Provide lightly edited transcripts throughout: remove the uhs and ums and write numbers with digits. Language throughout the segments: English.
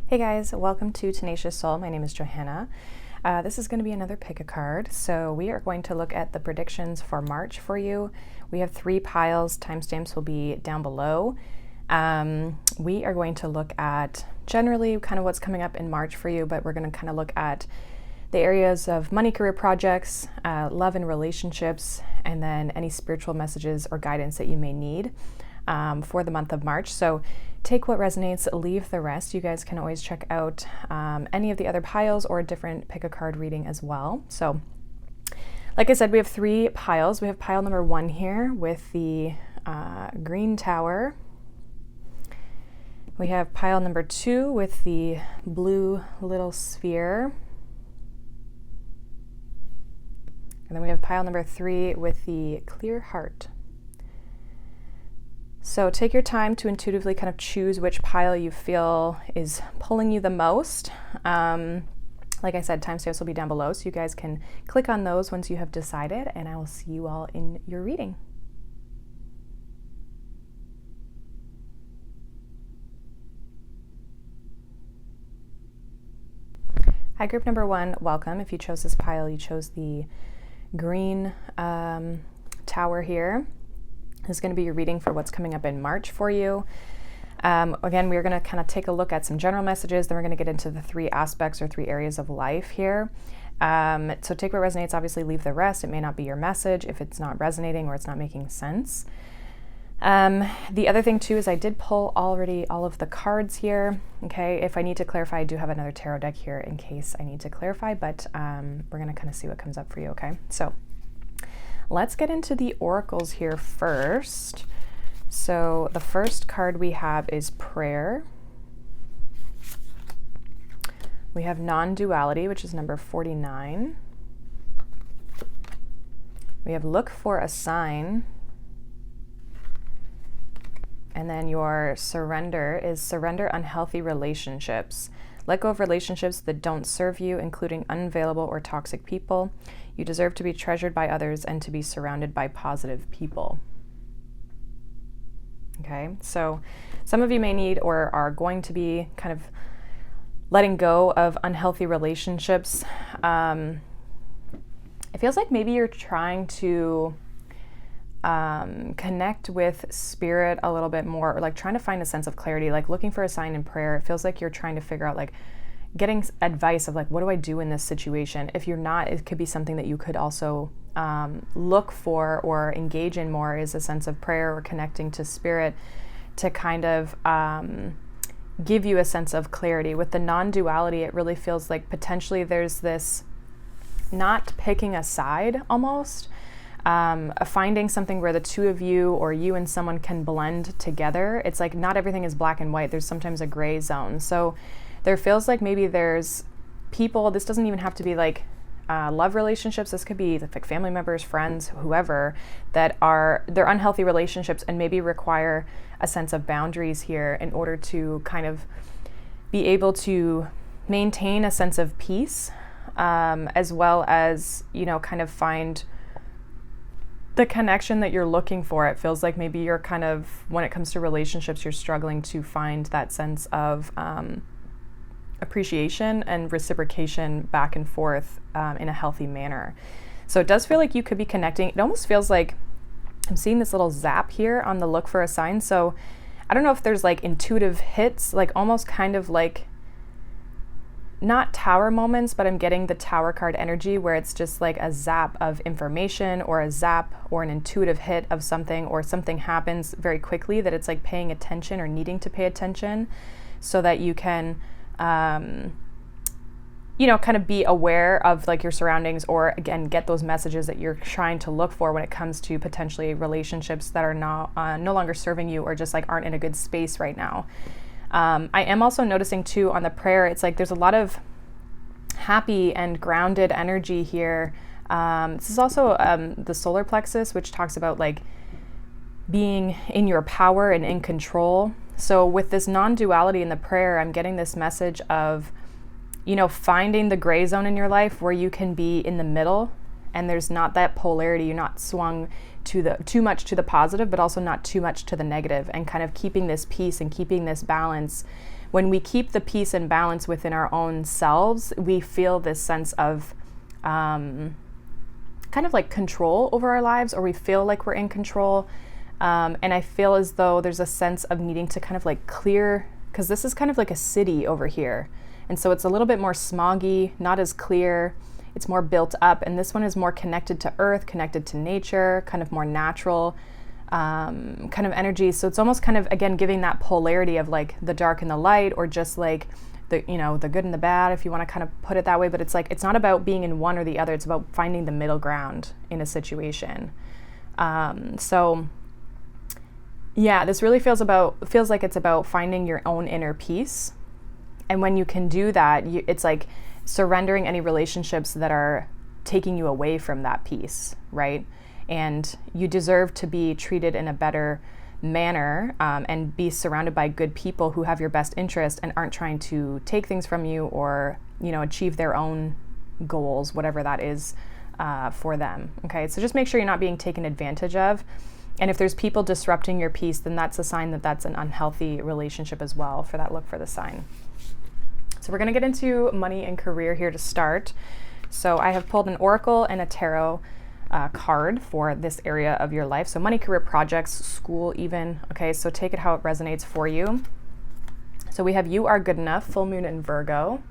Hey guys, welcome to Tenacious Soul. My name is Johanna. This is going to be another pick a card. So we are going to look at the predictions for March for you. We have 3 piles. Timestamps will be down below. We are going to look at generally kind of what's coming up in March for you, but we're going to kind of look at the areas of money, career projects, love and relationships, and then any spiritual messages or guidance that you may need for the month of March. So take what resonates, leave the rest. You guys can always check out any of the other piles or a different pick a card reading as well. So like I said, we have 3 piles. We have pile number 1 here with the green tower. We have pile number 2 with the blue little sphere. And then we have pile number 3 with the clear heart. So take your time to intuitively kind of choose which pile you feel is pulling you the most. Like I said, timestamps will be down below, so you guys can click on those once you have decided, and I will see you all in your reading. Hi, group number 1, welcome. If you chose this pile, you chose the green tower here. This is going to be your reading for what's coming up in March for you. Again, we're going to kind of take a look at some general messages, then we're going to get into the 3 aspects or 3 areas of life here. So take what resonates, obviously leave the rest. It may not be your message if it's not resonating or it's not making sense. The other thing too is I did pull already all of the cards here. Okay, if I need to clarify, I do have another tarot deck here in case I need to clarify, but we're going to kind of see what comes up for you, okay? So let's get into the oracles here first. So the first card we have is prayer. We have non-duality, which is number 49. We have look for a sign. And then your surrender is surrender unhealthy relationships. Let go of relationships that don't serve you, including unavailable or toxic people. You deserve to be treasured by others and to be surrounded by positive people. Okay, so some of you may need or are going to be kind of letting go of unhealthy relationships. It feels like maybe you're trying to connect with spirit a little bit more, or like trying to find a sense of clarity, like looking for a sign in prayer. It feels like you're trying to figure out, like getting advice of like, what do I do in this situation? If you're not, it could be something that you could also look for or engage in more, is a sense of prayer or connecting to spirit to kind of give you a sense of clarity. With the non-duality, it really feels like potentially there's this not picking a side almost. Finding something where the 2 of you or you and someone can blend together. It's like not everything is black and white. There's sometimes a gray zone. So there feels like maybe there's people, this doesn't even have to be like love relationships. This could be like family members, friends, whoever, that they're unhealthy relationships and maybe require a sense of boundaries here in order to kind of be able to maintain a sense of peace, as well as, you know, kind of find the connection that you're looking for. It feels like maybe you're kind of, when it comes to relationships, you're struggling to find that sense of appreciation and reciprocation back and forth in a healthy manner. So it does feel like you could be connecting. It almost feels like I'm seeing this little zap here on the look for a sign. So I don't know if there's like intuitive hits, like almost kind of like not tower moments, but I'm getting the tower card energy where it's just like a zap of information or a zap or an intuitive hit of something, or something happens very quickly that it's like paying attention or needing to pay attention so that you can, you know, kind of be aware of like your surroundings, or again, get those messages that you're trying to look for when it comes to potentially relationships that are no longer serving you or just like aren't in a good space right now. I am also noticing too on the prayer, it's like there's a lot of happy and grounded energy here. This is also the solar plexus, which talks about like being in your power and in control. So with this non-duality in the prayer, I'm getting this message of, you know, finding the gray zone in your life where you can be in the middle and there's not that polarity. You're not swung to too much to the positive, but also not too much to the negative, and kind of keeping this peace and keeping this balance when we keep the peace and balance within our own selves, we feel this sense of kind of like control over our lives, or we feel like we're in control. And I feel as though there's a sense of needing to kind of like clear, because this is kind of like a city over here. And so it's a little bit more smoggy, not as clear. It's more built up. And this one is more connected to earth, connected to nature, kind of more natural kind of energy. So it's almost kind of, again, giving that polarity of like the dark and the light, or just like the, you know, the good and the bad, if you want to kind of put it that way. But it's like, it's not about being in one or the other. It's about finding the middle ground in a situation. So yeah, this really feels like it's about finding your own inner peace. And when you can do that, it's like surrendering any relationships that are taking you away from that peace, right? And you deserve to be treated in a better manner, and be surrounded by good people who have your best interest and aren't trying to take things from you, or, you know, achieve their own goals, whatever that is for them. Okay, so just make sure you're not being taken advantage of. And if there's people disrupting your peace, then that's a sign that that's an unhealthy relationship as well, for that look for the sign. So we're going to get into money and career here to start. So I have pulled an oracle and a tarot card for this area of your life. So money, career, projects, school even. Okay, so take it how it resonates for you. So we have You Are Good Enough, full moon in Virgo,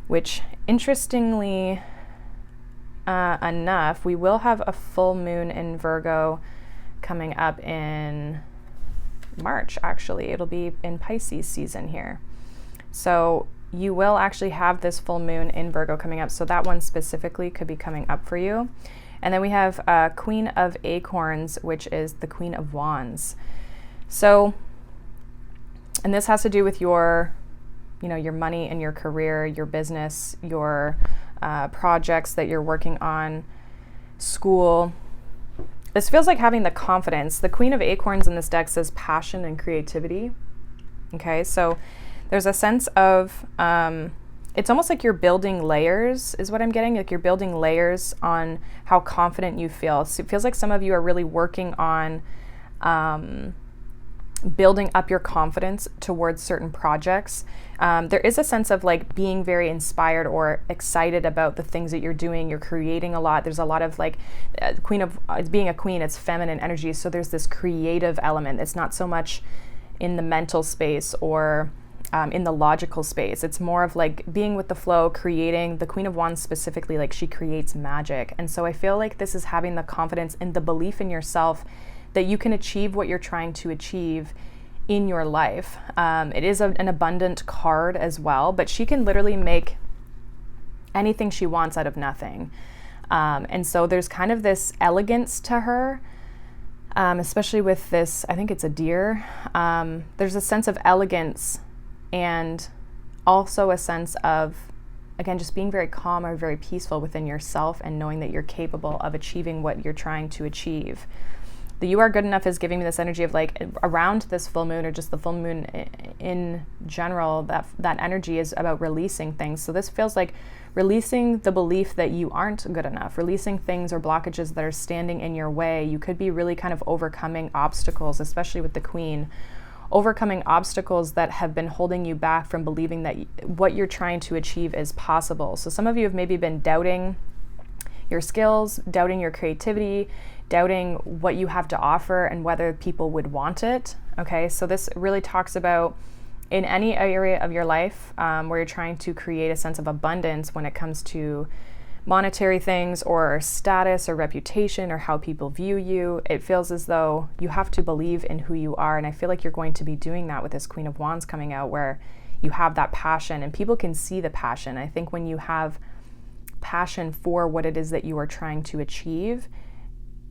which interestingly enough, we will have a full moon in Virgo coming up in March, actually. It'll be in Pisces season here. So you will actually have this full moon in Virgo coming up. So that one specifically could be coming up for you. And then we have Queen of Acorns, which is the Queen of Wands. So, and this has to do with your, you know, your money and your career, your business, your projects that you're working on, school. This feels like having the confidence. The Queen of Acorns in this deck says passion and creativity. Okay, so there's a sense of, it's almost like you're building layers is what I'm getting. Like you're building layers on how confident you feel. So it feels like some of you are really working on building up your confidence towards certain projects. There is a sense of like being very inspired or excited about the things that you're doing. You're creating a lot. There's a lot of like being a queen, it's feminine energy. So there's this creative element. It's not so much in the mental space or in the logical space. It's more of like being with the flow, creating. The Queen of Wands specifically, like she creates magic. And so I feel like this is having the confidence and the belief in yourself that you can achieve what you're trying to achieve in your life. It is an abundant card as well, but she can literally make anything she wants out of nothing. And so there's kind of this elegance to her, especially with this, I think it's a deer. There's a sense of elegance and also a sense of, again, just being very calm or very peaceful within yourself and knowing that you're capable of achieving what you're trying to achieve. The You Are Good Enough is giving me this energy of like around this full moon, or just the full moon in general, that energy is about releasing things. So this feels like releasing the belief that you aren't good enough, releasing things or blockages that are standing in your way. You could be really kind of overcoming obstacles, especially with the Queen, overcoming obstacles that have been holding you back from believing that what you're trying to achieve is possible. So some of you have maybe been doubting your skills, doubting your creativity, doubting what you have to offer and whether people would want it. Okay, so this really talks about in any area of your life where you're trying to create a sense of abundance when it comes to monetary things or status or reputation or how people view you. It feels as though you have to believe in who you are. And I feel like you're going to be doing that with this Queen of Wands coming out, where you have that passion and people can see the passion. I think when you have passion for what it is that you are trying to achieve,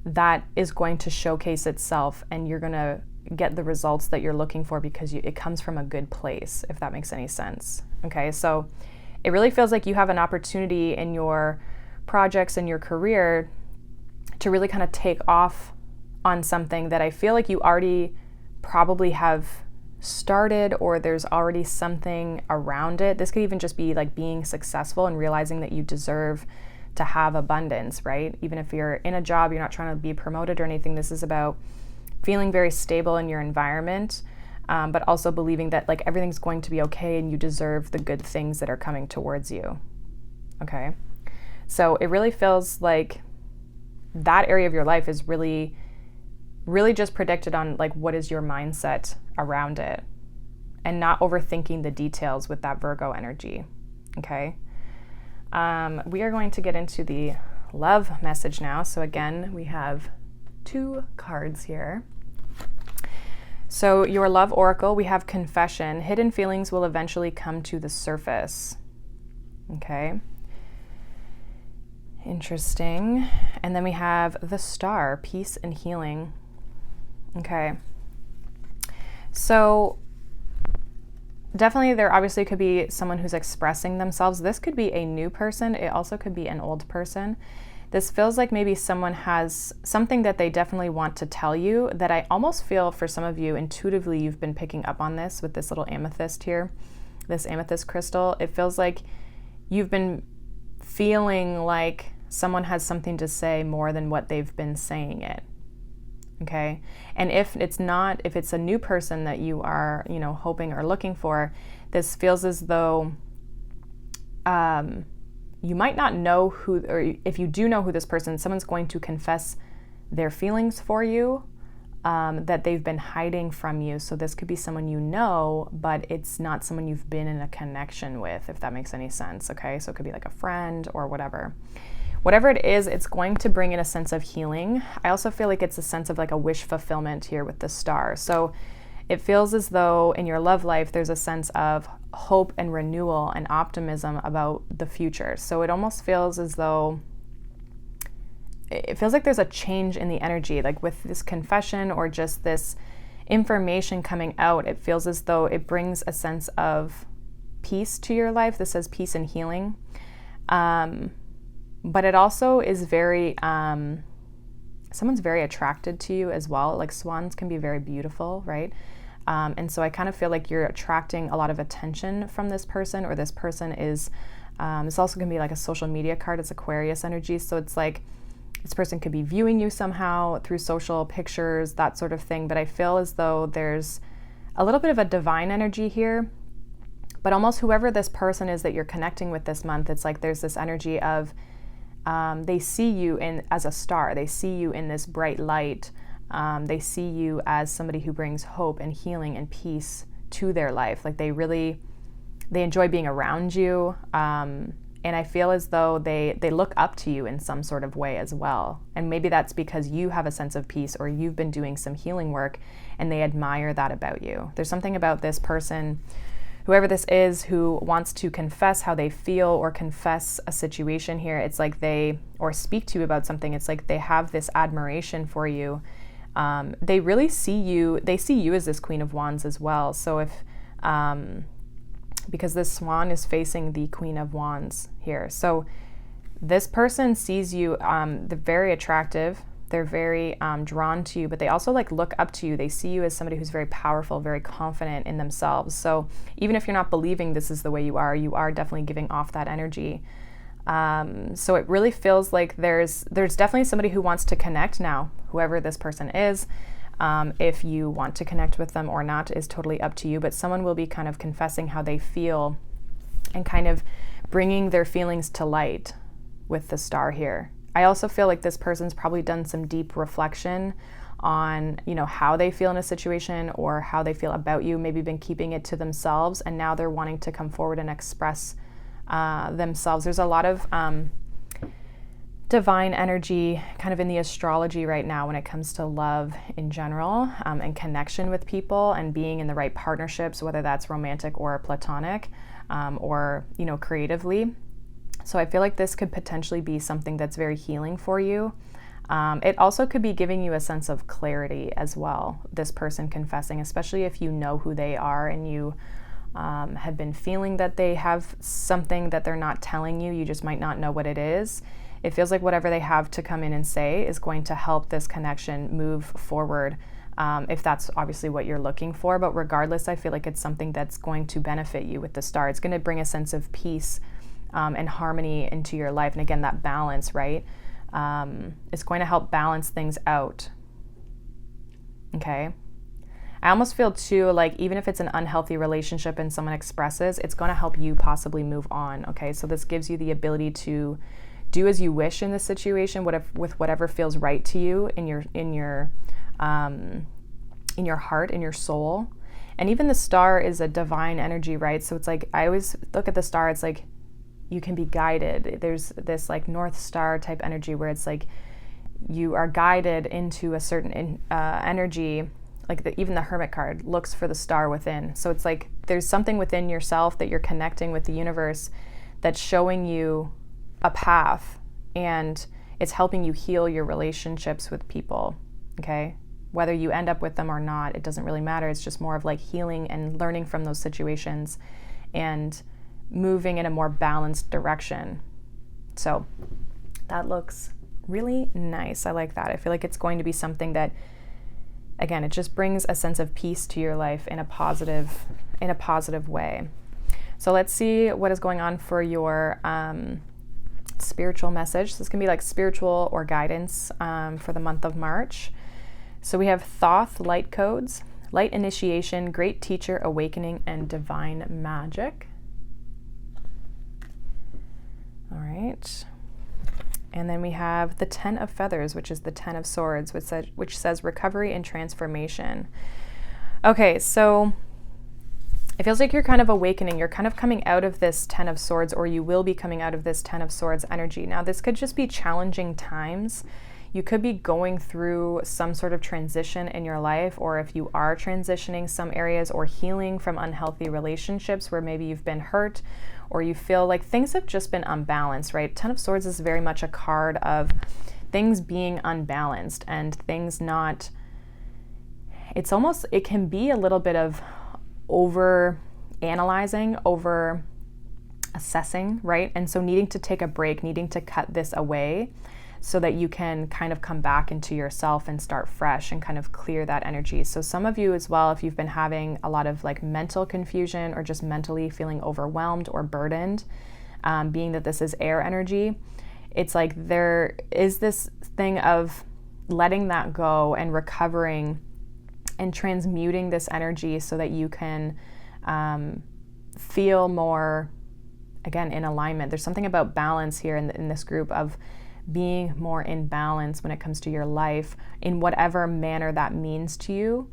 that is going to showcase itself and you're going to get the results that you're looking for because it comes from a good place, if that makes any sense. Okay, so it really feels like you have an opportunity in your projects and your career to really kind of take off on something that I feel like you already probably have started, or there's already something around it. This could even just be like being successful and realizing that you deserve to have abundance, right? Even if you're in a job, you're not trying to be promoted or anything. This is about feeling very stable in your environment, but also believing that like everything's going to be okay and you deserve the good things that are coming towards you. Okay. So it really feels like that area of your life is really, really just predicted on like what is your mindset around it, and not overthinking the details with that Virgo energy. Okay. We are going to get into the love message now. So again, we have 2 cards here. So your love oracle, we have confession. Hidden feelings will eventually come to the surface. Okay. Interesting. And then we have the star, peace and healing. Okay. So definitely there obviously could be someone who's expressing themselves. This could be a new person. It also could be an old person. This feels like maybe someone has something that they definitely want to tell you, that I almost feel for some of you intuitively you've been picking up on this with this little amethyst here, this amethyst crystal. It feels like you've been feeling like someone has something to say more than what they've been saying it. Okay. And if it's a new person that you are, hoping or looking for, this feels as though you might not know who, or if you do know who this person is, someone's going to confess their feelings for you, that they've been hiding from you. So this could be someone you know, but it's not someone you've been in a connection with, if that makes any sense. Okay. So it could be like a friend or whatever. Whatever it is, it's going to bring in a sense of healing. I also feel like it's a sense of like a wish fulfillment here with the star. So it feels as though in your love life, there's a sense of hope and renewal and optimism about the future. So it almost feels as though, it feels like there's a change in the energy, like with this confession or just this information coming out. It feels as though it brings a sense of peace to your life. This says peace and healing. But it also is very, someone's very attracted to you as well. Like swans can be very beautiful, right? And so I kind of feel like you're attracting a lot of attention from this person, or this person is, it's also going to be like a social media card. It's Aquarius energy. So it's like this person could be viewing you somehow through social pictures, that sort of thing. But I feel as though there's a little bit of a divine energy here. But almost whoever this person is that you're connecting with this month, it's like there's this energy of, they see you as a star. They see you in this bright light. They see you as somebody who brings hope and healing and peace to their life. Like they enjoy being around you. And I feel as though they look up to you in some sort of way as well. And maybe that's because you have a sense of peace, or you've been doing some healing work and they admire that about you. There's something about this person, whoever this is, who wants to confess how they feel or confess a situation here. It's like or speak to you about something. It's like they have this admiration for you. They really see you as this Queen of Wands as well. So if, because this swan is facing the Queen of Wands here. So this person sees you, they're very attractive. They're very drawn to you, but they also like look up to you. They see you as somebody who's very powerful, very confident in themselves. So even if you're not believing this is the way you are definitely giving off that energy. So it really feels like there's definitely somebody who wants to connect now, whoever this person is. If you want to connect with them or not is totally up to you, but someone will be kind of confessing how they feel and kind of bringing their feelings to light with the star here. I also feel like this person's probably done some deep reflection on, how they feel in a situation or how they feel about you, maybe been keeping it to themselves, and now they're wanting to come forward and express themselves. There's a lot of divine energy kind of in the astrology right now when it comes to love in general, and connection with people and being in the right partnerships, whether that's romantic or platonic, or, creatively. So I feel like this could potentially be something that's very healing for you. It also could be giving you a sense of clarity as well, this person confessing, especially if you know who they are and you have been feeling that they have something that they're not telling you. You just might not know what it is. It feels like whatever they have to come in and say is going to help this connection move forward, if that's obviously what you're looking for. But regardless, I feel like it's something that's going to benefit you with the star. It's going to bring a sense of peace and harmony into your life. And again, that balance, right? It's going to help balance things out. Okay. I almost feel too like even if it's an unhealthy relationship and someone expresses, it's going to help you possibly move on. Okay, so this gives you the ability to do as you wish in this situation, with whatever feels right to you in your heart, in your soul. And even the star is a divine energy, right? So it's like, I always look at the star, it's like you can be guided. There's this like North Star type energy where it's like you are guided into a certain energy. Like even the Hermit card looks for the star within. So it's like there's something within yourself that you're connecting with the universe that's showing you a path, and it's helping you heal your relationships with people, okay? Whether you end up with them or not, it doesn't really matter. It's just more of like healing and learning from those situations and moving in a more balanced direction. So that looks really nice. I like that. I feel like it's going to be something that, again, it just brings a sense of peace to your life in a positive way. So let's see what is going on for your spiritual message. So this can be like spiritual or guidance for the month of March. So we have Thoth light codes, light initiation, great teacher, awakening, and divine magic. All right. And then we have the 10 of feathers, which is the 10 of swords, which says recovery and transformation. Okay, so it feels like you're kind of awakening. You're kind of coming out of this 10 of swords, or you will be coming out of this 10 of swords energy. Now, this could just be challenging times. You could be going through some sort of transition in your life, or if you are transitioning some areas or healing from unhealthy relationships where maybe you've been hurt or you feel like things have just been unbalanced, right? 10 of Swords is very much a card of things being unbalanced and things not, it can be a little bit of over analyzing, over assessing, right? And so needing to take a break, needing to cut this away so that you can kind of come back into yourself and start fresh and kind of clear that energy. So some of you as well, if you've been having a lot of like mental confusion or just mentally feeling overwhelmed or burdened, being that this is air energy, it's like there is this thing of letting that go and recovering and transmuting this energy so that you can feel more, again, in alignment. There's something about balance here in this group of being more in balance when it comes to your life in whatever manner that means to you.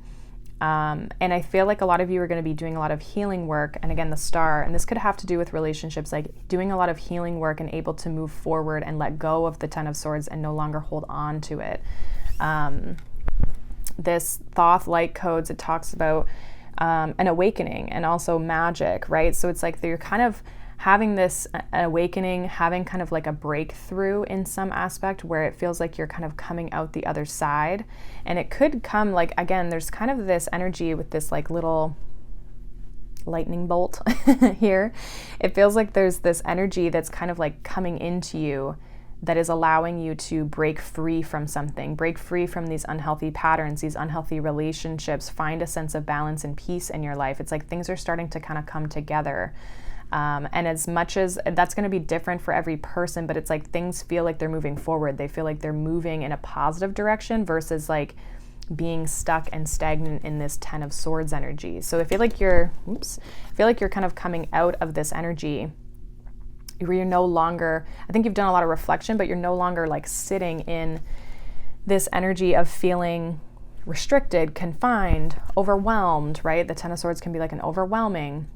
And I feel like a lot of you are going to be doing a lot of healing work. And again, the star, and this could have to do with relationships, like doing a lot of healing work and able to move forward and let go of the 10 of Swords and no longer hold on to it. This Thoth light codes, it talks about an awakening and also magic, right? So it's like you're kind of having this awakening, having kind of like a breakthrough in some aspect where it feels like you're kind of coming out the other side. And it could come like, again, there's kind of this energy with this like little lightning bolt here. It feels like there's this energy that's kind of like coming into you that is allowing you to break free from something, break free from these unhealthy patterns, these unhealthy relationships, find a sense of balance and peace in your life. It's like things are starting to kind of come together. And as much as that's going to be different for every person, but it's like things feel like they're moving forward. They feel like they're moving in a positive direction versus like being stuck and stagnant in this 10 of Swords energy. So I feel like you're kind of coming out of this energy where you're no longer, I think you've done a lot of reflection, but you're no longer like sitting in this energy of feeling restricted, confined, overwhelmed, right? The 10 of Swords can be like an overwhelming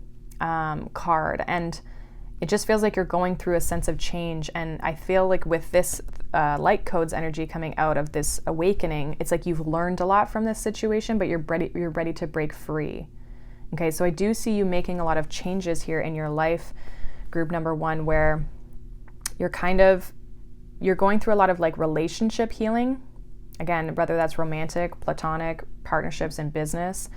card, and it just feels like you're going through a sense of change. And I feel like with this light codes energy coming out of this awakening, it's like you've learned a lot from this situation, but you're ready to break free. Okay, so I do see you making a lot of changes here in your life, group number one, where you're going through a lot of like relationship healing, again, whether that's romantic, platonic, partnerships, and business,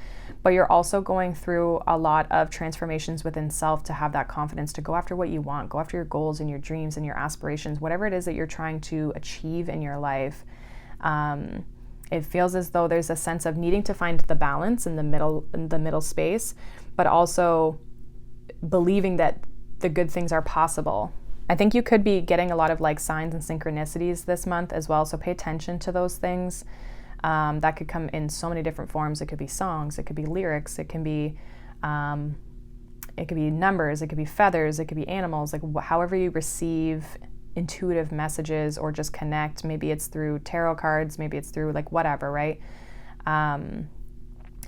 but you're also going through a lot of transformations within self to have that confidence to go after what you want, go after your goals and your dreams and your aspirations, whatever it is that you're trying to achieve in your life. It feels as though there's a sense of needing to find the balance in the middle space, but also believing that the good things are possible. I think you could be getting a lot of like signs and synchronicities this month as well, so pay attention to those things. That could come in so many different forms. It could be songs, it could be lyrics, it can be numbers, it could be feathers, it could be animals, like however you receive intuitive messages or just connect. Maybe it's through tarot cards, maybe it's through like whatever, right?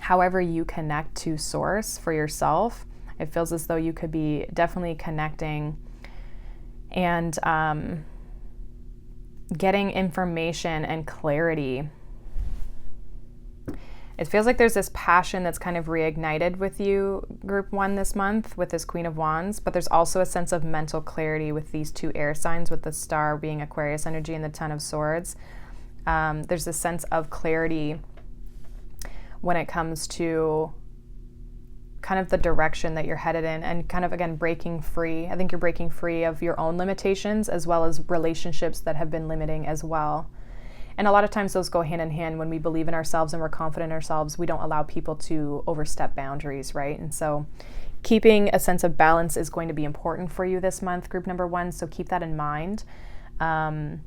However you connect to source for yourself, it feels as though you could be definitely connecting and getting information and clarity. It feels like there's this passion that's kind of reignited with you, group 1, this month with this Queen of Wands, but there's also a sense of mental clarity with these 2 air signs, with the star being Aquarius energy and the Ten of Swords. There's a sense of clarity when it comes to kind of the direction that you're headed in, and kind of, again, breaking free. I think you're breaking free of your own limitations as well as relationships that have been limiting as well. And a lot of times those go hand in hand. When we believe in ourselves and we're confident in ourselves, we don't allow people to overstep boundaries, right? And so keeping a sense of balance is going to be important for you this month, group number 1. So keep that in mind. And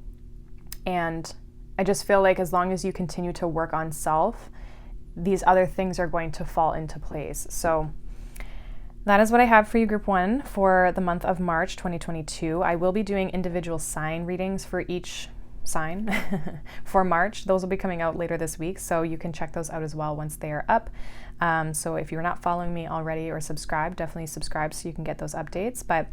I just feel like as long as you continue to work on self, these other things are going to fall into place. So that is what I have for you, group 1, for the month of March 2022. I will be doing individual sign readings for each sign for March. Those will be coming out later this week, so you can check those out as well once they are up. So if you're not following me already or subscribed, definitely subscribe so you can get those updates. But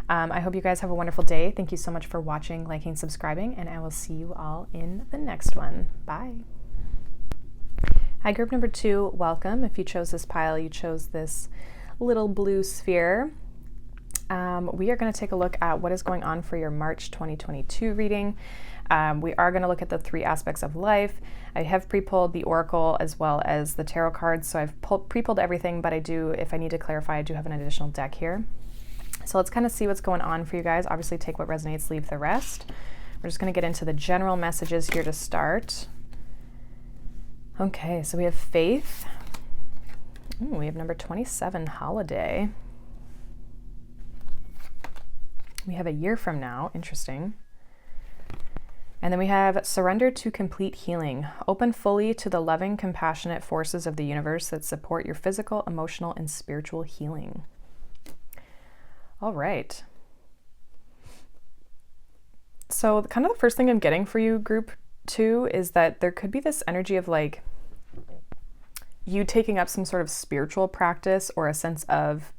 I hope you guys have a wonderful day. Thank you so much for watching, liking, subscribing, and I will see you all in the next one. Bye. Hi, group number 2, welcome. If you chose this pile, you chose this little blue sphere. We are going to take a look at what is going on for your March 2022 reading. We are going to look at the 3 aspects of life. I have pre-pulled the oracle as well as the tarot cards, so I've pre-pulled everything, but I do, if I need to clarify, I do have an additional deck here. So let's kind of see what's going on for you guys. Obviously, take what resonates, leave the rest. We're just going to get into the general messages here to start. Okay, so we have faith. Ooh, we have number 27, holiday. We have a year from now, interesting. And then we have surrender to complete healing. Open fully to the loving, compassionate forces of the universe that support your physical, emotional, and spiritual healing. All right. So kind of the first thing I'm getting for you, group 2, is that there could be this energy of like you taking up some sort of spiritual practice or a sense of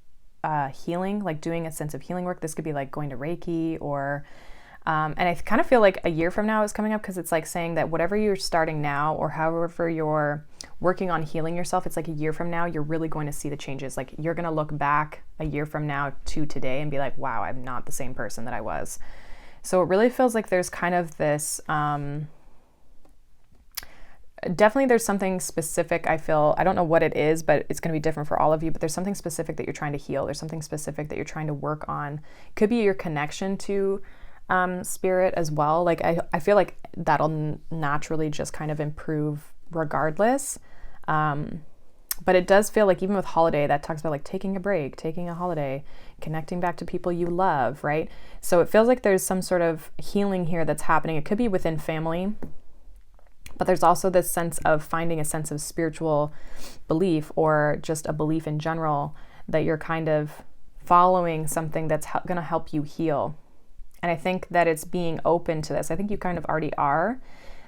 healing, like doing a sense of healing work. This could be like going to Reiki or and I kind of feel like a year from now is coming up, because it's like saying that whatever you're starting now or however you're working on healing yourself, it's like a year from now, you're really going to see the changes. Like you're going to look back a year from now to today and be like, wow, I'm not the same person that I was. So it really feels like there's kind of this, definitely there's something specific. I feel, I don't know what it is, but it's going to be different for all of you, but there's something specific that you're trying to heal. There's something specific that you're trying to work on. It could be your connection to spirit as well. Like I feel like that'll naturally just kind of improve regardless. But it does feel like even with holiday, that talks about like taking a break, taking a holiday, connecting back to people you love, right? So it feels like there's some sort of healing here that's happening. It could be within family, but there's also this sense of finding a sense of spiritual belief or just a belief in general that you're kind of following something that's going to help you heal. And I think that it's being open to this. I think you kind of already are,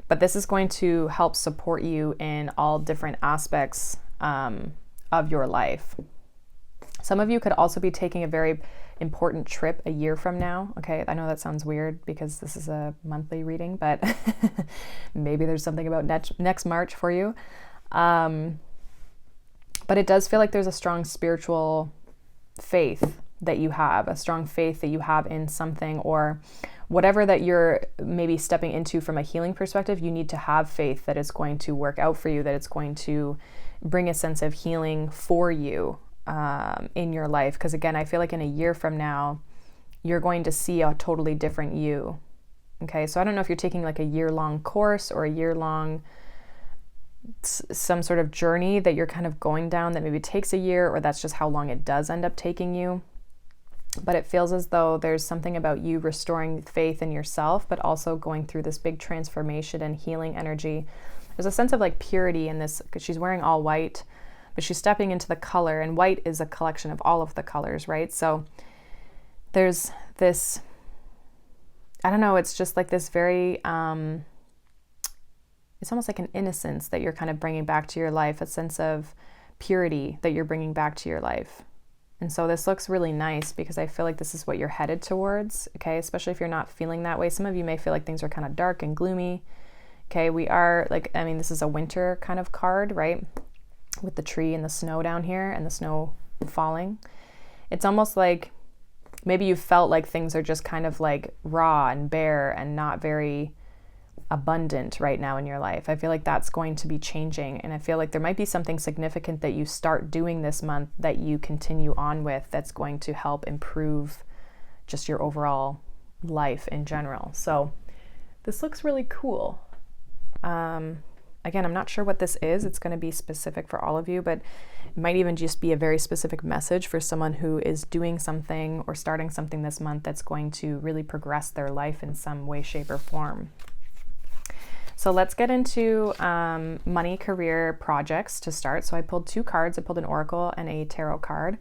but this is going to help support you in all different aspects of your life. Some of you could also be taking a very important trip a year from now. Okay, I know that sounds weird because this is a monthly reading, but maybe there's something about next March for you. But it does feel like there's a strong spiritual faith that you have, a strong faith that you have in something or whatever that you're maybe stepping into from a healing perspective. You need to have faith that it's going to work out for you, that it's going to bring a sense of healing for you in your life. Because again, I feel like in a year from now, you're going to see a totally different you. Okay, so I don't know if you're taking like a year-long course or a year-long some sort of journey that you're kind of going down that maybe takes a year, or that's just how long it does end up taking you. But it feels as though there's something about you restoring faith in yourself, but also going through this big transformation and healing energy There's a sense of like purity in this, because she's wearing all white, but she's stepping into the color, and white is a collection of all of the colors, right? So there's this, I don't know, it's just like this very, it's almost like an innocence that you're kind of bringing back to your life, a sense of purity that you're bringing back to your life. And so this looks really nice because I feel like this is what you're headed towards, okay? Especially if you're not feeling that way. Some of you may feel like things are kind of dark and gloomy, okay? We are like, I mean, this is a winter kind of card, right? With the tree and the snow down here and the snow falling. It's almost like maybe you felt like things are just kind of like raw and bare and not very abundant right now in your life. I feel like that's going to be changing, and I feel like there might be something significant that you start doing this month that you continue on with that's going to help improve just your overall life in general. So this looks really cool. Again, I'm not sure what this is. It's going to be specific for all of you, but it might even just be a very specific message for someone who is doing something or starting something this month that's going to really progress their life in some way, shape, or form. So let's get into money, career, projects to start. So I pulled 2 cards. I pulled an oracle and a tarot card.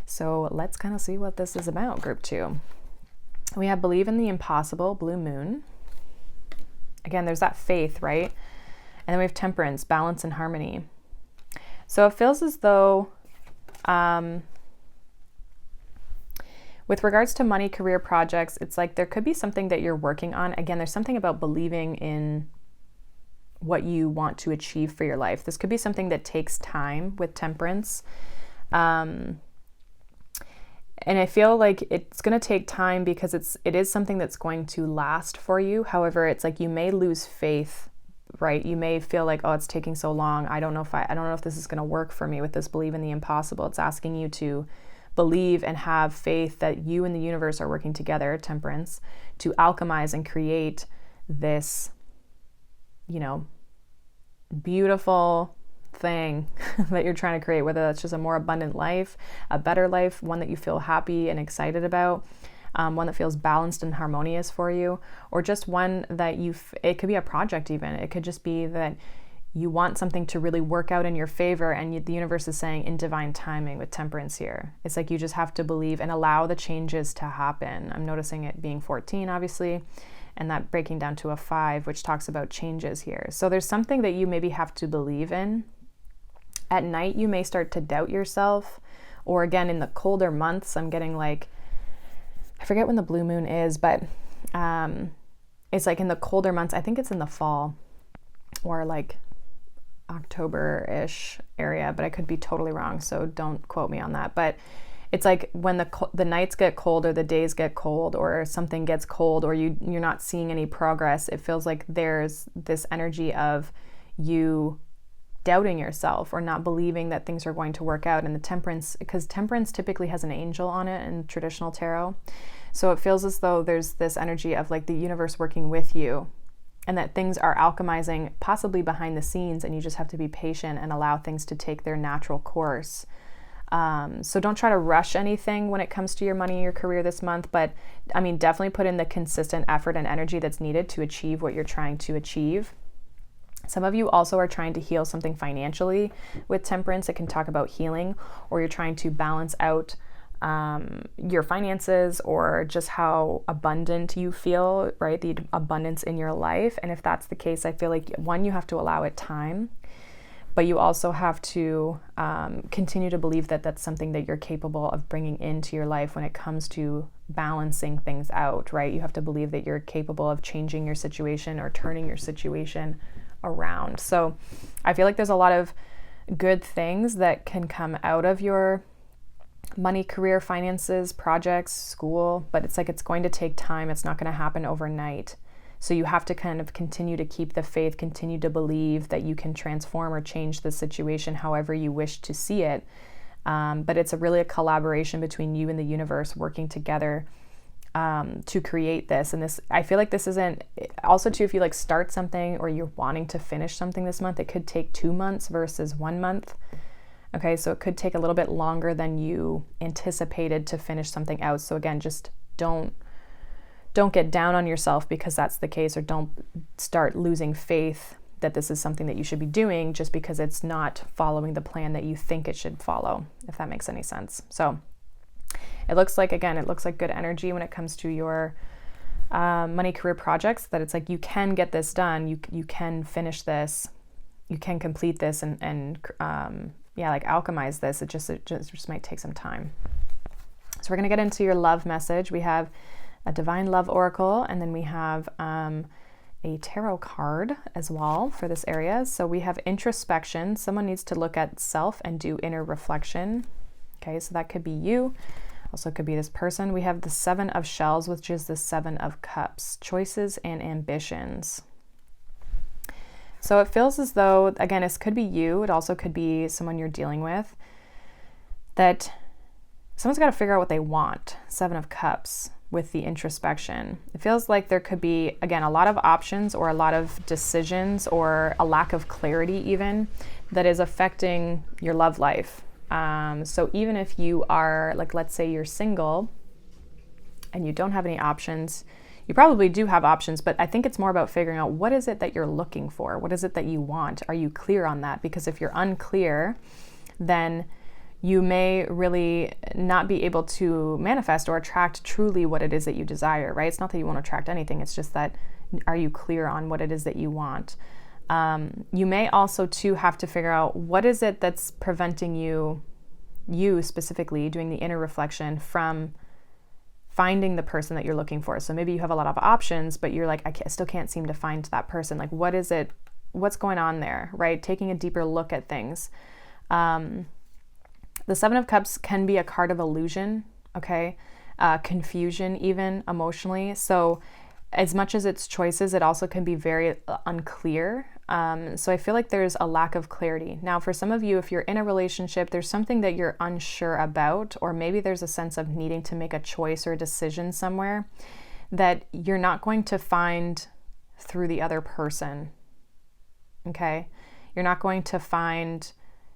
So let's kind of see what this is about, group 2. We have believe in the impossible, blue moon. Again, there's that faith, right? And then we have temperance, balance, and harmony. So it feels as though with regards to money, career, projects, it's like there could be something that you're working on. Again, there's something about believing in what you want to achieve for your life. This could be something that takes time with temperance. And I feel like it's going to take time because it is something that's going to last for you. However, it's like you may lose faith, right? You may feel like, oh, it's taking so long. I don't know if this is going to work for me with this believe in the impossible. It's asking you to believe and have faith that you and the universe are working together, temperance, to alchemize and create this, beautiful thing that you're trying to create, whether that's just a more abundant life, a better life, one that you feel happy and excited about, one that feels balanced and harmonious for you, or just one that it could be a project even. It could just be that you want something to really work out in your favor, and the universe is saying in divine timing with temperance here. It's like you just have to believe and allow the changes to happen. I'm noticing it being 14, obviously, and that breaking down to a 5, which talks about changes here. So there's something that you maybe have to believe in. At night, you may start to doubt yourself, or again, in the colder months, I'm getting like, I forget when the blue moon is, but it's like in the colder months, I think it's in the fall or like October-ish area, but I could be totally wrong, so don't quote me on that. But it's like when the nights get cold or the days get cold or something gets cold or you're not seeing any progress, it feels like there's this energy of you doubting yourself or not believing that things are going to work out. And the temperance, because temperance typically has an angel on it in traditional tarot. So it feels as though there's this energy of like the universe working with you and that things are alchemizing possibly behind the scenes, and you just have to be patient and allow things to take their natural course. So don't try to rush anything when it comes to your money and your career this month, but I mean, definitely put in the consistent effort and energy that's needed to achieve what you're trying to achieve. Some of you also are trying to heal something financially with temperance. It can talk about healing, or you're trying to balance out your finances or just how abundant you feel, right? The abundance in your life. And if that's the case, I feel like one, you have to allow it time, but you also have to continue to believe that that's something that you're capable of bringing into your life when it comes to balancing things out, right? You have to believe that you're capable of changing your situation or turning your situation around. So I feel like there's a lot of good things that can come out of your money, career, finances, projects, school, but it's like it's going to take time. It's not going to happen overnight. So you have to kind of continue to keep the faith, continue to believe that you can transform or change the situation however you wish to see it. But it's really a collaboration between you and the universe working together to create this. And this, I feel like this isn't, also too, if you like start something or you're wanting to finish something this month, it could take 2 months versus 1 month. Okay, so it could take a little bit longer than you anticipated to finish something out. So again, just don't get down on yourself because that's the case, or don't start losing faith that this is something that you should be doing just because it's not following the plan that you think it should follow, if that makes any sense. So it looks like, again, it looks like good energy when it comes to your money career projects, that it's like you can get this done, you can finish this, you can complete this, and like alchemize this. It just might take some time. So we're going to get into your love message. We have a divine love oracle, and then we have a tarot card as well for this area. So we have introspection. Someone needs to look at self and do inner reflection. Okay, so that could be you. Also could be this person. We have the 7 of shells, which is the 7 of cups, choices and ambitions. So it feels as though, again, this could be you. It also could be someone you're dealing with, that someone's got to figure out what they want. 7 of cups with the introspection. It feels like there could be, again, a lot of options or a lot of decisions or a lack of clarity even that is affecting your love life. So even if you are, like, let's say you're single and you don't have any options, you probably do have options, but I think it's more about figuring out what is it that you're looking for? What is it that you want? Are you clear on that? Because if you're unclear, then you may really not be able to manifest or attract truly what it is that you desire, right? It's not that you won't attract anything. It's just that, are you clear on what it is that you want? You may also too have to figure out what is it that's preventing you specifically doing the inner reflection from finding the person that you're looking for. So maybe you have a lot of options, but you're like, I still can't seem to find that person. Like, what is it? What's going on there, right? Taking a deeper look at things. The 7 of Cups can be a card of illusion, okay? Confusion even emotionally. So as much as it's choices, it also can be very unclear. So I feel like there's a lack of clarity. Now, for some of you, if you're in a relationship, there's something that you're unsure about, or maybe there's a sense of needing to make a choice or a decision somewhere that you're not going to find through the other person, okay? You're not going to find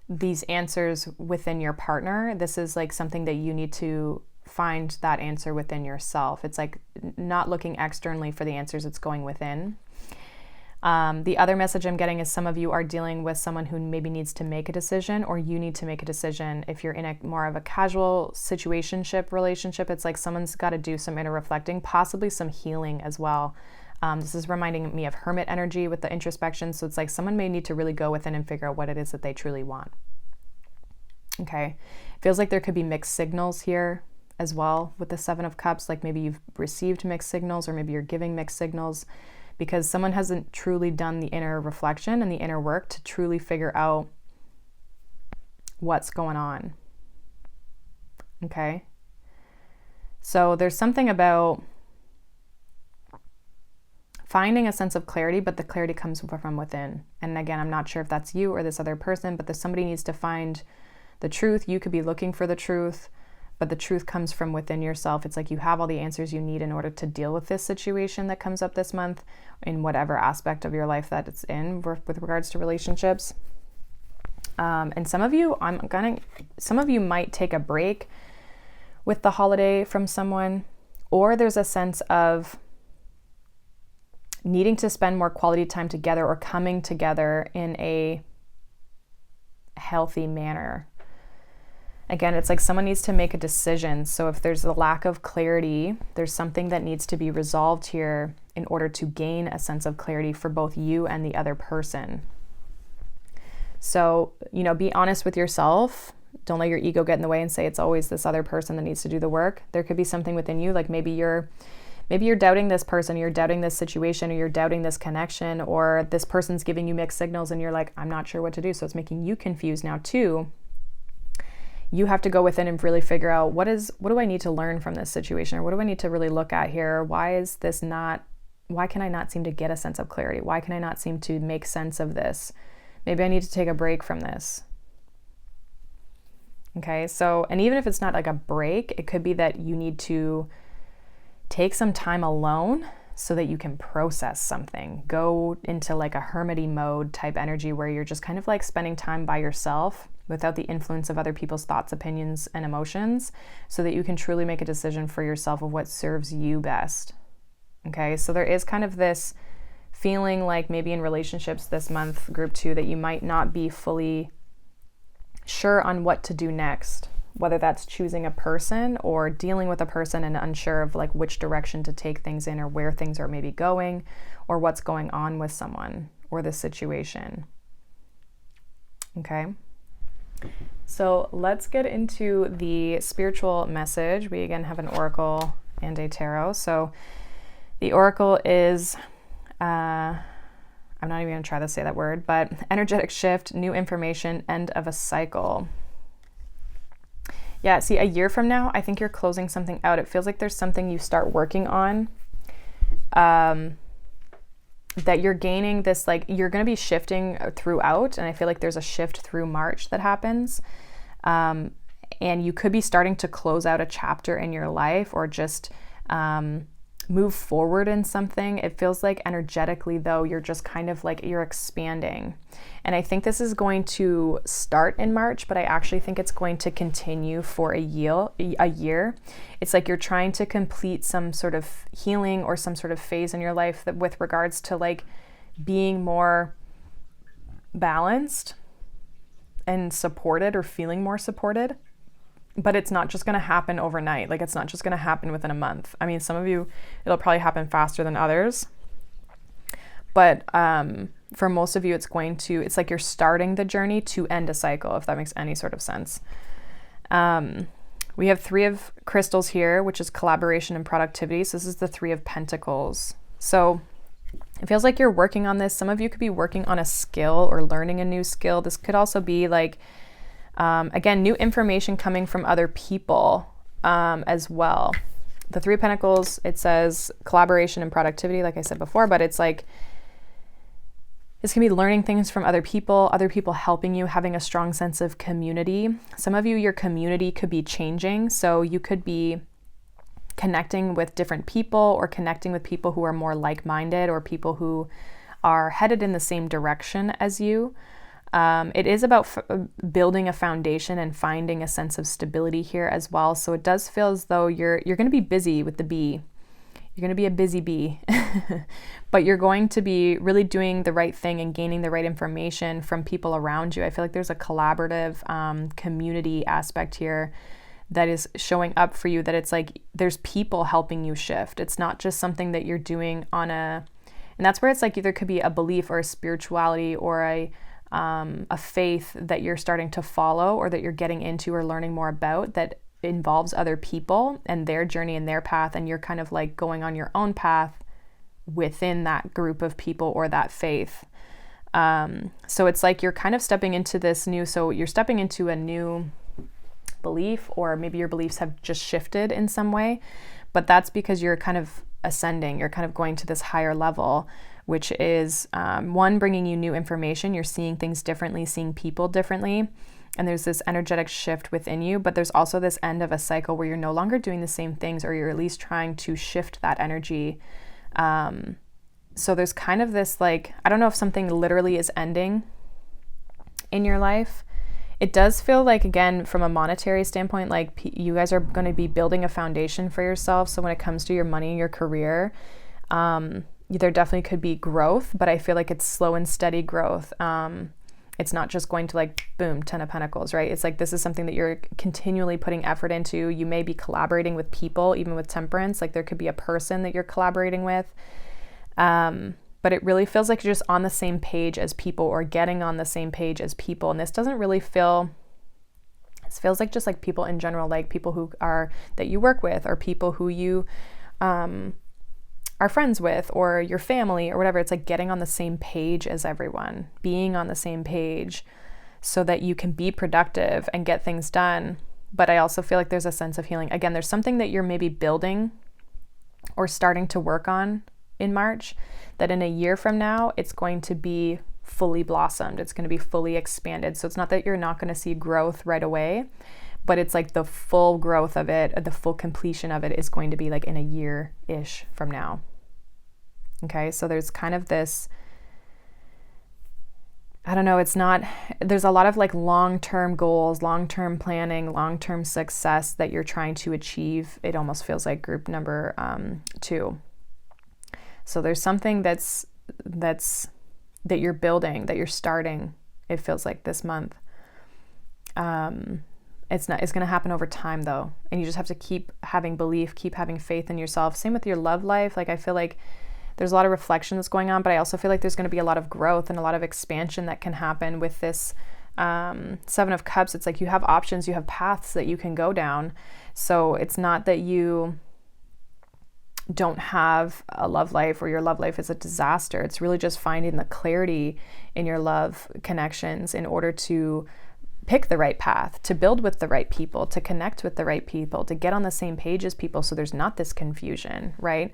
these answers within your partner. This is like something that you need to find that answer within yourself. It's like not looking externally for the answers, it's going within. The other message I'm getting is some of you are dealing with someone who maybe needs to make a decision, or you need to make a decision. If you're in a more of a casual situationship relationship, it's like someone's got to do some inner reflecting, possibly some healing as well. This is reminding me of hermit energy with the introspection. So it's like someone may need to really go within and figure out what it is that they truly want. Okay. Feels like there could be mixed signals here as well with the 7 of Cups. Like maybe you've received mixed signals, or maybe you're giving mixed signals, because someone hasn't truly done the inner reflection and the inner work to truly figure out what's going on. Okay. So there's something about finding a sense of clarity, but the clarity comes from within. And again, I'm not sure if that's you or this other person, but somebody needs to find the truth. You could be looking for the truth, but the truth comes from within yourself. It's like you have all the answers you need in order to deal with this situation that comes up this month in whatever aspect of your life that it's in with regards to relationships. And some of you might take a break with the holiday from someone, or there's a sense of needing to spend more quality time together or coming together in a healthy manner. Again, it's like someone needs to make a decision. So if there's a lack of clarity, there's something that needs to be resolved here in order to gain a sense of clarity for both you and the other person. So, be honest with yourself. Don't let your ego get in the way and say it's always this other person that needs to do the work. There could be something within you, like maybe you're doubting this person, you're doubting this situation, or you're doubting this connection, or this person's giving you mixed signals and you're like, I'm not sure what to do. So it's making you confused now too. You have to go within and really figure out what do I need to learn from this situation, or what do I need to really look at here? Why can I not seem to get a sense of clarity? Why can I not seem to make sense of this? Maybe I need to take a break from this. Okay, so, and even if it's not like a break, it could be that you need to take some time alone so that you can process something. Go into like a hermity mode type energy where you're just kind of like spending time by yourself without the influence of other people's thoughts, opinions, and emotions, so that you can truly make a decision for yourself of what serves you best. Okay, so there is kind of this feeling like maybe in relationships this month, group 2, that you might not be fully sure on what to do next, whether that's choosing a person or dealing with a person and unsure of like which direction to take things in or where things are maybe going or what's going on with someone or the situation. Okay. So let's get into the spiritual message. We again have an oracle and a tarot. So the oracle is, I'm not even going to try to say that word, but energetic shift, new information, end of a cycle. Yeah, see, a year from now, I think you're closing something out. It feels like there's something you start working on, that you're gaining this, like, you're going to be shifting throughout. And I feel like there's a shift through March that happens. And you could be starting to close out a chapter in your life or just move forward in something. It feels like energetically, though, you're just kind of like you're expanding. And I think this is going to start in March, but I actually think it's going to continue for a year. It's like you're trying to complete some sort of healing or some sort of phase in your life that with regards to like being more balanced and supported or feeling more supported. But it's not just going to happen overnight. Like, it's not just going to happen within a month. I mean, some of you, it'll probably happen faster than others. But for most of you, it's like you're starting the journey to end a cycle, if that makes any sort of sense. We have 3 of crystals here, which is collaboration and productivity. So this is the 3 of Pentacles. So it feels like you're working on this. Some of you could be working on a skill or learning a new skill. This could also be like, again, new information coming from other people as well. The 3 of Pentacles, it says collaboration and productivity, like I said before, but it's like, this can be learning things from other people helping you, having a strong sense of community. Some of you, your community could be changing. So you could be connecting with different people or connecting with people who are more like-minded or people who are headed in the same direction as you. It is about building a foundation and finding a sense of stability here as well. So it does feel as though you're going to be busy with the bee. You're going to be a busy bee, but you're going to be really doing the right thing and gaining the right information from people around you. I feel like there's a collaborative community aspect here that is showing up for you, that it's like there's people helping you shift. It's not just something that you're doing and that's where it's like there could be a belief or a spirituality or a faith that you're starting to follow or that you're getting into or learning more about that involves other people and their journey and their path, and you're kind of like going on your own path within that group of people or that faith. So it's like you're kind of stepping into you're stepping into a new belief, or maybe your beliefs have just shifted in some way, but that's because you're kind of ascending, you're kind of going to this higher level, which is one, bringing you new information. You're seeing things differently, seeing people differently. And there's this energetic shift within you, but there's also this end of a cycle where you're no longer doing the same things, or you're at least trying to shift that energy. So there's kind of this, like, I don't know if something literally is ending in your life. It does feel like, again, from a monetary standpoint, like you guys are going to be building a foundation for yourself. So when it comes to your money and your career, there definitely could be growth, but I feel like it's slow and steady growth. It's not just going to like, boom, 10 of Pentacles, right? It's like, this is something that you're continually putting effort into. You may be collaborating with people, even with Temperance. Like there could be a person that you're collaborating with. But it really feels like you're just on the same page as people, or getting on the same page as people. And this doesn't really feel, it feels like just like people in general, like people that you work with, or people who you, are friends with, or your family or whatever. It's like getting on the same page as everyone, being on the same page so that you can be productive and get things done. But I also feel like there's a sense of healing. Again, there's something that you're maybe building or starting to work on in March that in a year from now, it's going to be fully blossomed. It's going to be fully expanded. So it's not that you're not going to see growth right away, but it's like the full growth of it, the full completion of it is going to be like in a year-ish from now. Okay, so there's kind of this, I don't know, there's a lot of like long-term goals, long-term planning, long-term success that you're trying to achieve. It almost feels like group number 2. So there's something that's that you're building, that you're starting, it feels like this month. It's going to happen over time though. And you just have to keep having belief, keep having faith in yourself. Same with your love life. Like I feel like there's a lot of reflection that's going on, but I also feel like there's going to be a lot of growth and a lot of expansion that can happen with this Seven of Cups. It's like you have options, you have paths that you can go down. So it's not that you don't have a love life or your love life is a disaster. It's really just finding the clarity in your love connections in order to pick the right path, to build with the right people, to connect with the right people, to get on the same page as people so there's not this confusion, right?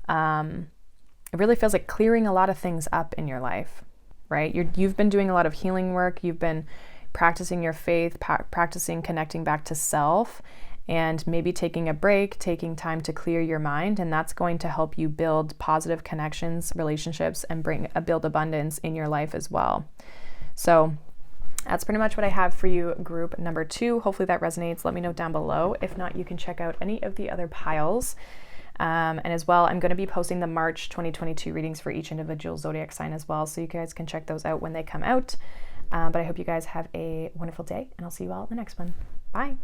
It really feels like clearing a lot of things up in your life, right? You've been doing a lot of healing work. You've been practicing your faith, practicing connecting back to self, and maybe taking a break, taking time to clear your mind. And that's going to help you build positive connections, relationships, and build abundance in your life as well. So that's pretty much what I have for you, group number 2. Hopefully that resonates. Let me know down below. If not, you can check out any of the other piles. And as well, I'm going to be posting the March 2022 readings for each individual zodiac sign as well. So you guys can check those out when they come out. But I hope you guys have a wonderful day, and I'll see you all in the next one. Bye.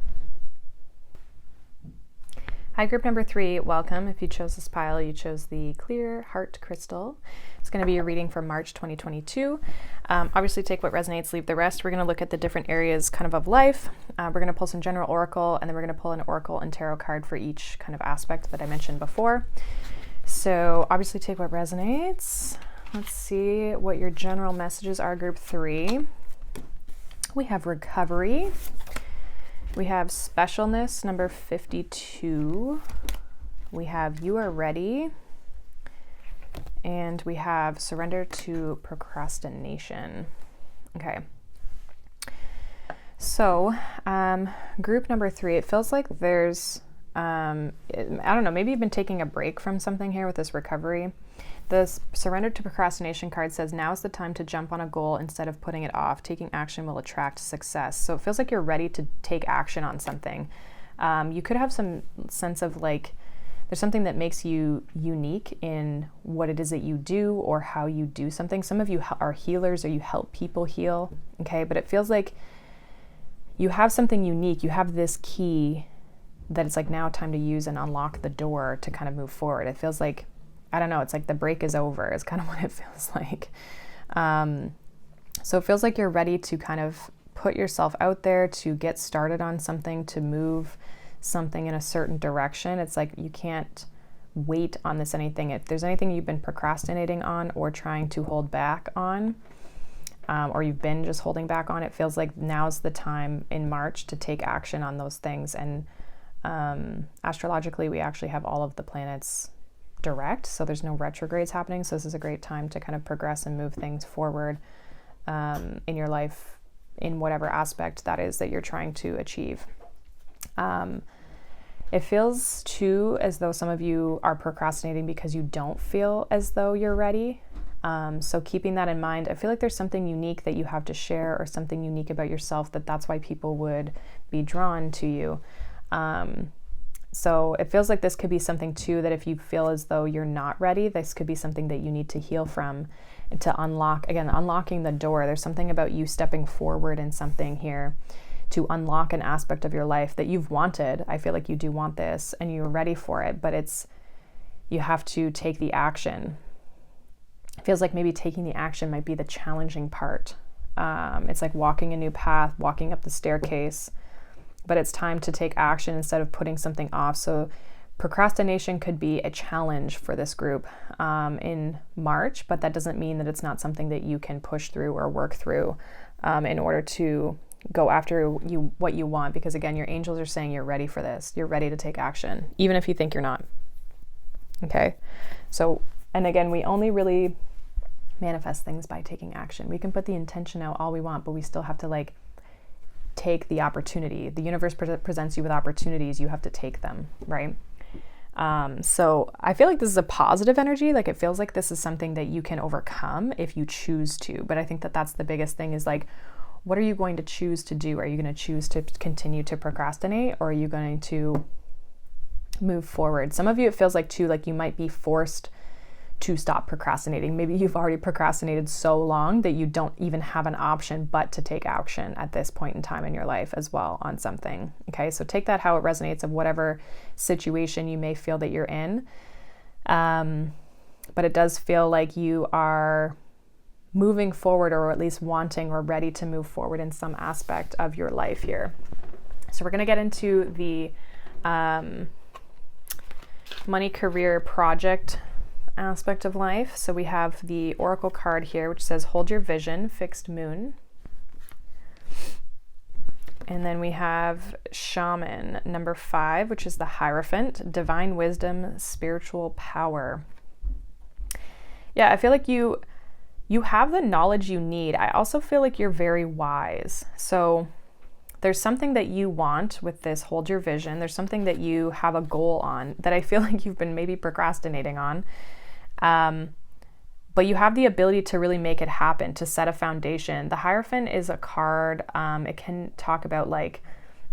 Hi, group number 3, welcome. If you chose this pile, you chose the clear heart crystal. It's going to be a reading for March 2022. Obviously take what resonates, leave the rest. We're going to look at the different areas kind of life. We're going to pull some general oracle, and then we're going to pull an oracle and tarot card for each kind of aspect that I mentioned before. So obviously take what resonates. Let's see what your general messages are, group 3. We have recovery. We have specialness, number 52. We have you are ready. And we have surrender to procrastination. Okay. So group number 3, it feels like there's, I don't know, maybe you've been taking a break from something here with this recovery. The surrender to procrastination card says, now is the time to jump on a goal instead of putting it off. Taking action will attract success. So it feels like you're ready to take action on something. You could have some sense of like, there's something that makes you unique in what it is that you do or how you do something. Some of you are healers or you help people heal, okay? But it feels like you have something unique. You have this key that it's like now time to use and unlock the door to kind of move forward. It feels like, I don't know, it's like the break is over is kind of what it feels like. So it feels like you're ready to kind of put yourself out there, to get started on something, to move something in a certain direction. It's like you can't wait on this anything. If there's anything you've been procrastinating on or trying to hold back on, or you've been just holding back on, it feels like now's the time in March to take action on those things. And astrologically, we actually have all of the planets direct, so there's no retrogrades happening. So this is a great time to kind of progress and move things forward in your life, in whatever aspect that is that you're trying to achieve. It feels too as though some of you are procrastinating because you don't feel as though you're ready. So keeping that in mind, I feel like there's something unique that you have to share or something unique about yourself that's why people would be drawn to you. So it feels like this could be something too, that if you feel as though you're not ready, this could be something that you need to heal from, to unlock, again, unlocking the door. There's something about you stepping forward in something here to unlock an aspect of your life that you've wanted. I feel like you do want this and you're ready for it, but you have to take the action. It feels like maybe taking the action might be the challenging part. It's like walking a new path, walking up the staircase, but it's time to take action instead of putting something off. So procrastination could be a challenge for this group in March, but that doesn't mean that it's not something that you can push through or work through in order to go after what you want. Because again, your angels are saying you're ready for this. You're ready to take action, even if you think you're not. Okay. So, and again, we only really manifest things by taking action. We can put the intention out all we want, but we still have to like take the opportunity. The universe presents you with opportunities. You have to take them, right? So I feel like this is a positive energy. Like it feels like this is something that you can overcome if you choose to. But I think that that's the biggest thing is like, what are you going to choose to do? Are you going to choose to continue to procrastinate, or are you going to move forward? Some of you, it feels like too, like you might be forced to stop procrastinating. Maybe you've already procrastinated so long that you don't even have an option but to take action at this point in time in your life as well on something. Okay, so take that how it resonates of whatever situation you may feel that you're in. But it does feel like you are moving forward, or at least wanting or ready to move forward in some aspect of your life here. So we're going to get into the money, career, project aspect of life. So we have the oracle card here, which says hold your vision, fixed moon. And then we have shaman number 5, which is the Hierophant, divine wisdom, spiritual power. Yeah, I feel like you have the knowledge you need. I also feel like you're very wise. So there's something that you want with this hold your vision. There's something that you have a goal on that I feel like you've been maybe procrastinating on. But you have the ability to really make it happen, to set a foundation. The Hierophant is a card. It can talk about like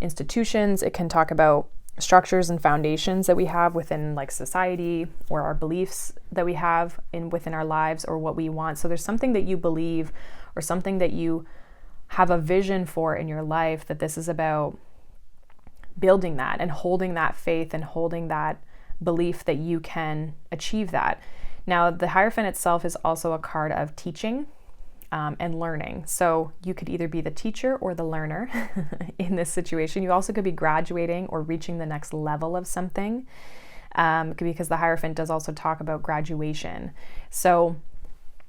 institutions. It can talk about structures and foundations that we have within like society, or our beliefs that we have within our lives, or what we want. So there's something that you believe, or something that you have a vision for in your life, that this is about building that and holding that faith and holding that belief that you can achieve that. Now, the Hierophant itself is also a card of teaching and learning. So you could either be the teacher or the learner in this situation. You also could be graduating or reaching the next level of something, because the Hierophant does also talk about graduation. So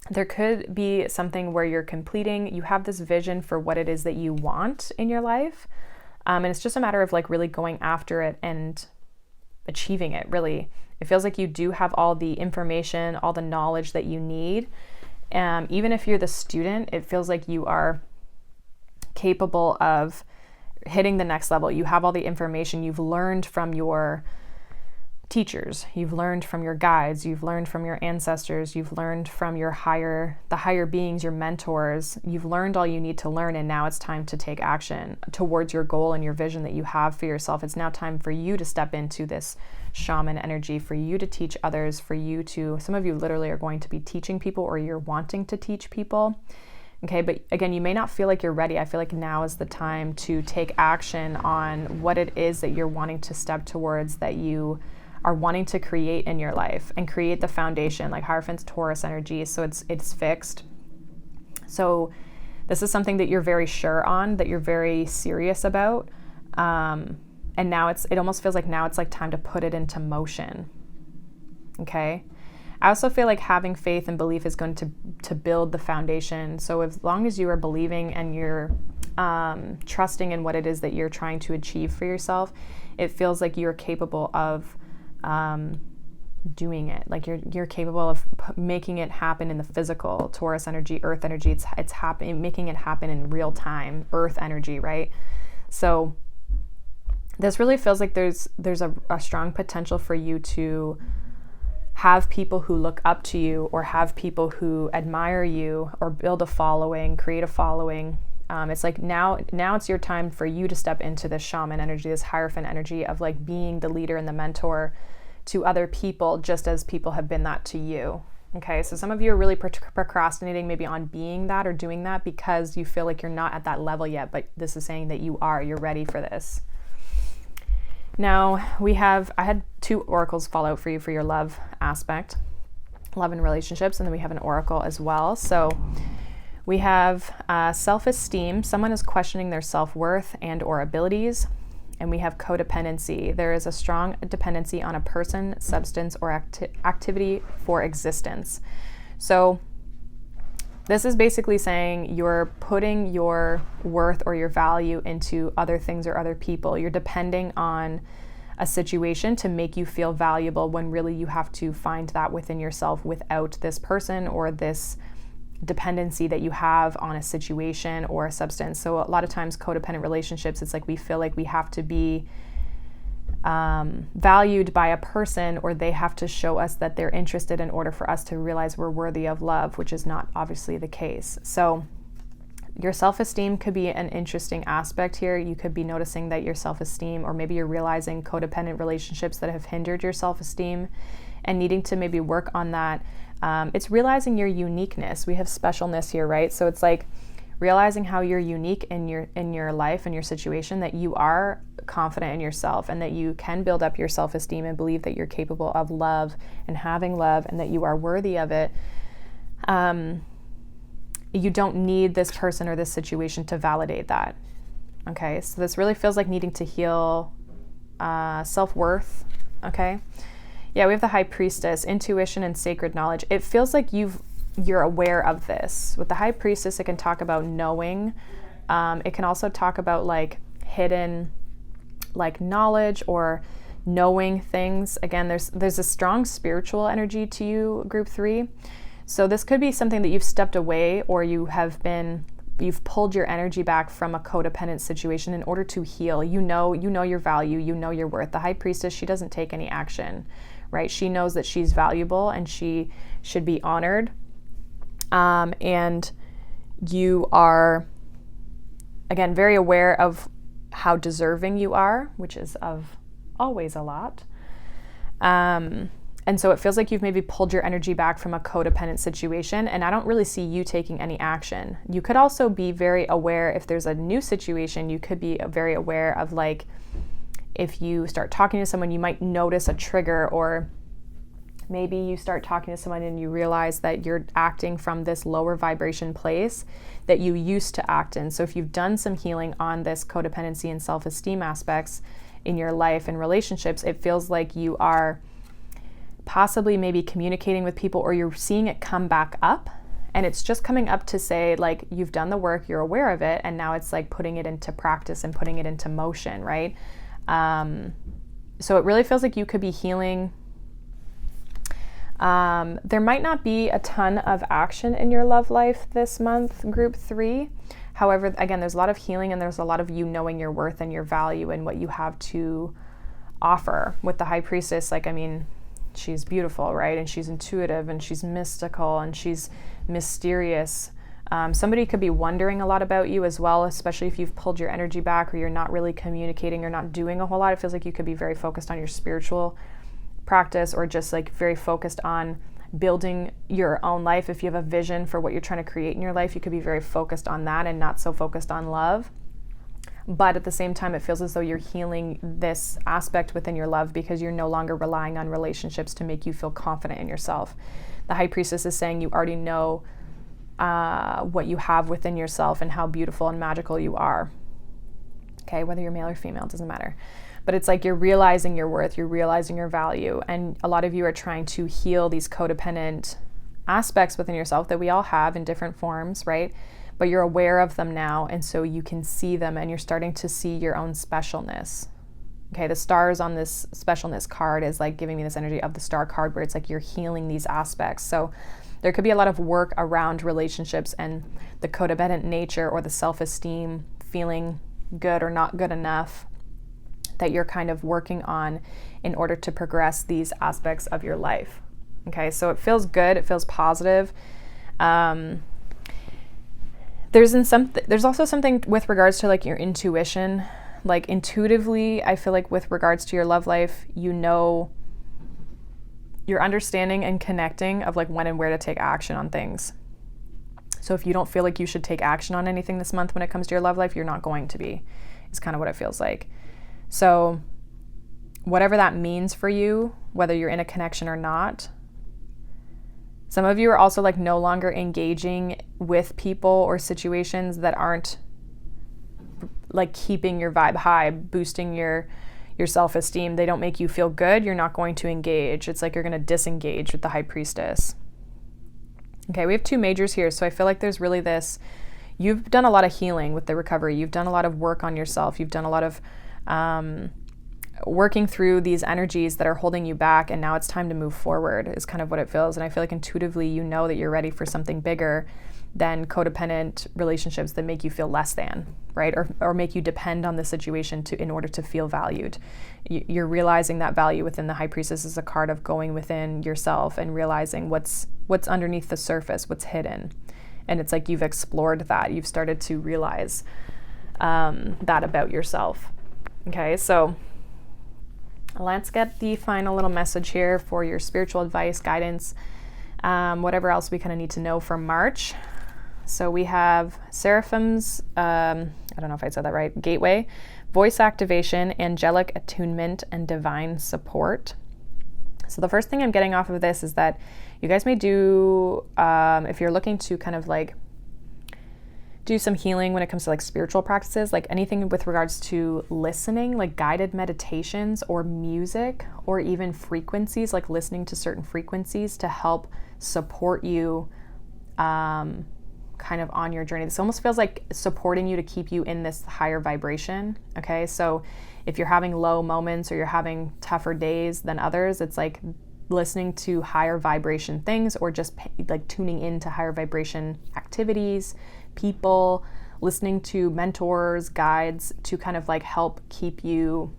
there could be something where you're completing, you have this vision for what it is that you want in your life. And it's just a matter of like really going after it and achieving it, really. It feels like you do have all the information, all the knowledge that you need. Even if you're the student, it feels like you are capable of hitting the next level. You have all the information you've learned from your teachers, you've learned from your guides, you've learned from your ancestors, you've learned from the higher beings, your mentors. You've learned all you need to learn, and now it's time to take action towards your goal and your vision that you have for yourself. It's now time for you to step into this shaman energy, for you to teach others, some of you literally are going to be teaching people, or you're wanting to teach people. Okay, but again, you may not feel like you're ready. I feel like now is the time to take action on what it is that you're wanting to step towards, that you are wanting to create in your life, and create the foundation. Like Hierophant's Taurus energy, so it's fixed. So this is something that you're very sure on, that you're very serious about. And now it almost feels like now it's like time to put it into motion. Okay. I also feel like having faith and belief is going to build the foundation. So as long as you are believing and you're trusting in what it is that you're trying to achieve for yourself, it feels like you're capable of doing it. Like you're capable of making it happen in the physical. Taurus energy, earth energy, it's happening, making it happen in real time, earth energy, right? So this really feels like there's a strong potential for you to have people who look up to you, or have people who admire you, or build a following, create a following. It's like now it's your time for you to step into this shaman energy, this Hierophant energy of like being the leader and the mentor to other people, just as people have been that to you. Okay, so some of you are really procrastinating maybe on being that or doing that because you feel like you're not at that level yet, but this is saying that you're ready for this. Now I had 2 oracles fall out for you for your love aspect, love and relationships, and then we have an oracle as well. So we have self-esteem. Someone is questioning their self-worth and or abilities. And we have codependency. There is a strong dependency on a person, substance, or activity for existence. So this is basically saying you're putting your worth or your value into other things or other people. You're depending on a situation to make you feel valuable, when really you have to find that within yourself without this person or this dependency that you have on a situation or a substance. So a lot of times codependent relationships, it's like we feel like we have to be valued by a person, or they have to show us that they're interested in order for us to realize we're worthy of love, which is not obviously the case. So your self-esteem could be an interesting aspect here. You could be noticing that your self-esteem, or maybe you're realizing codependent relationships that have hindered your self-esteem and needing to maybe work on that It's realizing your uniqueness. We have specialness here, right? So it's like realizing how you're unique in your life and your situation, that you are confident in yourself and that you can build up your self-esteem and believe that you're capable of love and having love and that you are worthy of it. You don't need this person or this situation to validate that. Okay, so this really feels like needing to heal self-worth. Okay, yeah, we have the High Priestess, intuition and sacred knowledge. It feels like you're aware of this. With the High Priestess, it can talk about knowing. It can also talk about like hidden like knowledge or knowing things. Again, there's a strong spiritual energy to you, group 3. So this could be something that you've stepped away, or you've pulled your energy back from a codependent situation in order to heal. You know your value, you know your worth. The High Priestess, she doesn't take any action, right? She knows that she's valuable and she should be honored. And you are, again, very aware of how deserving you are, which is of always a lot. And so it feels like you've maybe pulled your energy back from a codependent situation, and I don't really see you taking any action. You could also be very aware if there's a new situation. You could be very aware of, like, if you start talking to someone, you might notice a trigger, or maybe you start talking to someone and you realize that you're acting from this lower vibration place that you used to act in. So if you've done some healing on this codependency and self-esteem aspects in your life and relationships, it feels like you are possibly maybe communicating with people, or you're seeing it come back up, and it's just coming up to say, like, you've done the work, you're aware of it, and now it's like putting it into practice and putting it into motion, right? So it really feels like you could be healing. There might not be a ton of action in your love life this month, group 3. However, again, there's a lot of healing, and there's a lot of you knowing your worth and your value and what you have to offer. With the High Priestess, like, I mean, she's beautiful, right? And she's intuitive, and she's mystical, and she's mysterious. Somebody could be wondering a lot about you as well, especially if you've pulled your energy back, or you're not really communicating, or not doing a whole lot. It feels like you could be very focused on your spiritual practice, or just like very focused on building your own life. If you have a vision for what you're trying to create in your life, you could be very focused on that and not so focused on love. But at the same time, it feels as though you're healing this aspect within your love, because you're no longer relying on relationships to make you feel confident in yourself. The High Priestess is saying you already know what you have within yourself and how beautiful and magical you are. Okay, whether you're male or female, doesn't matter. But it's like you're realizing your worth, you're realizing your value, and a lot of you are trying to heal these codependent aspects within yourself that we all have in different forms, right? But you're aware of them now, and so you can see them, and you're starting to see your own specialness. Okay, the stars on this specialness card is like giving me this energy of the star card, where it's like you're healing these aspects. So there could be a lot of work around relationships and the codependent nature, or the self-esteem, feeling good or not good enough, that you're kind of working on in order to progress these aspects of your life. Okay, so it feels good, it feels positive. There's also something with regards to like your intuition. Like intuitively, I feel like with regards to your love life, you know, you're understanding and connecting of like when and where to take action on things. So if you don't feel like you should take action on anything this month when it comes to your love life, you're not going to be. It's kind of what it feels like. So whatever that means for you, whether you're in a connection or not. Some of you are also like no longer engaging with people or situations that aren't like keeping your vibe high, boosting your self-esteem. They don't make you feel good. You're not going to engage. It's like you're going to disengage with the High Priestess. Okay, we have 2 majors here. So I feel like there's really this, you've done a lot of healing with the recovery. You've done a lot of work on yourself. You've done a lot of working through these energies that are holding you back, and now it's time to move forward is kind of what it feels. And I feel like intuitively you know that you're ready for something bigger than codependent relationships that make you feel less than, right? Or make you depend on the situation in order to feel valued. You're realizing that value within the High Priestess is a card of going within yourself and realizing what's underneath the surface, what's hidden. And it's like you've explored that. You've started to realize that about yourself. Okay, so let's get the final little message here for your spiritual advice, guidance, Whatever else we kind of need to know for March. So we have Seraphim's, I don't know if I said that right, Gateway, Voice Activation, Angelic Attunement, and Divine Support. So the first thing I'm getting off of this is that you guys may do, if you're looking to kind of like do some healing when it comes to like spiritual practices, like anything with regards to listening, like guided meditations or music, or even frequencies, like listening to certain frequencies to help support you kind of on your journey. This almost feels like supporting you to keep you in this higher vibration. Okay, so if you're having low moments or you're having tougher days than others, it's like listening to higher vibration things, or just like tuning into higher vibration activities, people, listening to mentors, guides to kind of like help keep you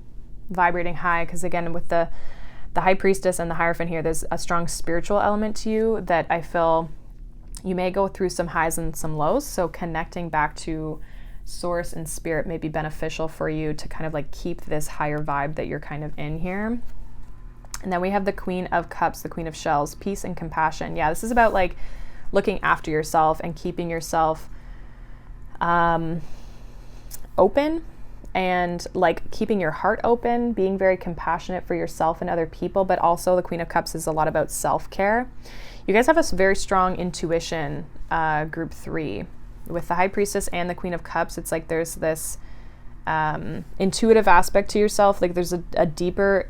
vibrating high. Because again, with the High Priestess and the Hierophant here, there's a strong spiritual element to you that I feel you may go through some highs and some lows. So connecting back to source and spirit may be beneficial for you to kind of like keep this higher vibe that you're kind of in here. And then we have the Queen of Cups, the Queen of Shells, peace and compassion. Yeah, this is about like looking after yourself and keeping yourself open, and like keeping your heart open, being very compassionate for yourself and other people. But also the Queen of Cups is a lot about self-care. You guys have a very strong intuition, group 3. With the High Priestess and the Queen of Cups, it's like there's this intuitive aspect to yourself. Like there's a deeper